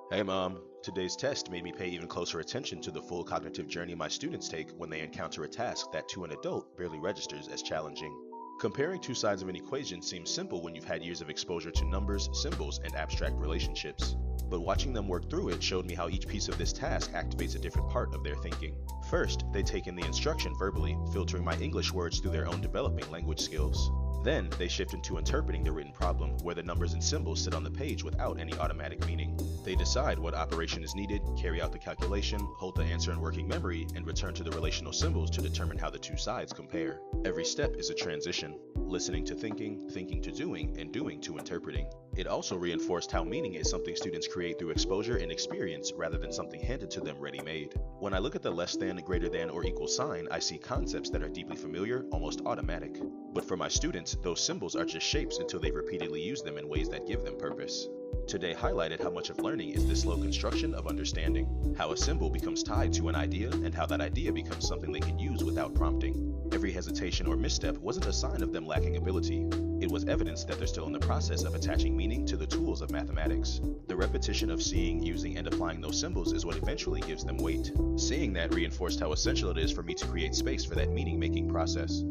Hey mom, today's test made me pay even closer attention to the full cognitive journey my students take when they encounter a task that to an adult barely registers as challenging. Comparing two sides of an equation seems simple when you've had years of exposure to numbers, symbols, and abstract relationships. But watching them work through it showed me how each piece of this task activates a different part of their thinking. First, they take in the instruction verbally, filtering my English words through their own developing language skills. Then, they shift into interpreting the written problem, where the numbers and symbols sit on the page without any automatic meaning. They decide what operation is needed, carry out the calculation, hold the answer in working memory, and return to the relational symbols to determine how the two sides compare. Every step is a transition, listening to thinking, thinking to doing, and doing to interpreting. It also reinforced how meaning is something students create through exposure and experience rather than something handed to them ready-made. When I look at the less than, greater than, or equal sign, I see concepts that are deeply familiar, almost automatic. But for my students, those symbols are just shapes until they've repeatedly used them in ways that give them purpose. Today highlighted how much of learning is the slow construction of understanding, how a symbol becomes tied to an idea, and how that idea becomes something they can use without prompting. Every hesitation or misstep wasn't a sign of them lacking ability. It was evidence that they're still in the process of attaching meaning to the tools of mathematics. The repetition of seeing, using, and applying those symbols is what eventually gives them weight. Seeing that reinforced how essential it is for me to create space for that meaning-making process.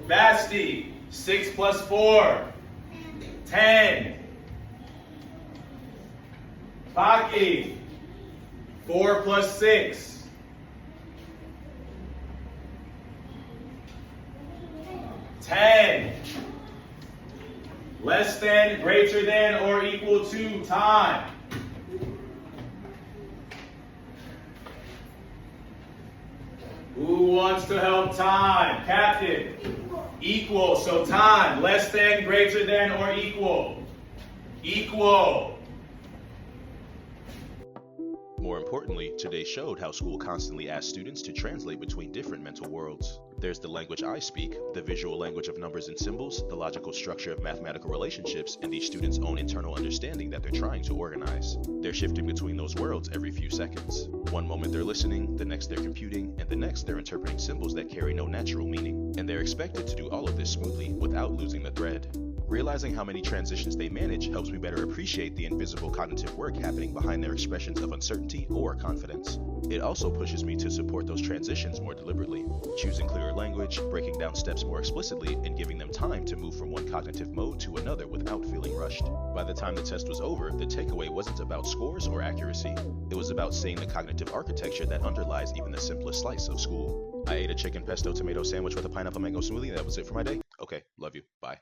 Basti, 6 plus 4, 10. Paki, 4 plus 6, 10. Less than, greater than, or equal to time. Who wants to help time? Captain. Equal, so time. Less than, greater than, or equal. Equal. More importantly, today showed how school constantly asks students to translate between different mental worlds. There's the language I speak, the visual language of numbers and symbols, the logical structure of mathematical relationships, and each student's own internal understanding that they're trying to organize. They're shifting between those worlds every few seconds. One moment they're listening, the next they're computing, and the next they're interpreting symbols that carry no natural meaning. And they're expected to do all of this smoothly without losing the thread. Realizing how many transitions they manage helps me better appreciate the invisible cognitive work happening behind their expressions of uncertainty or confidence. It also pushes me to support those transitions more deliberately, choosing clearer language, breaking down steps more explicitly, and giving them time to move from one cognitive mode to another without feeling rushed. By the time the test was over, the takeaway wasn't about scores or accuracy. It was about seeing the cognitive architecture that underlies even the simplest slice of school. I ate a chicken pesto tomato sandwich with a pineapple mango smoothie, and that was it for my day. Okay, love you. Bye.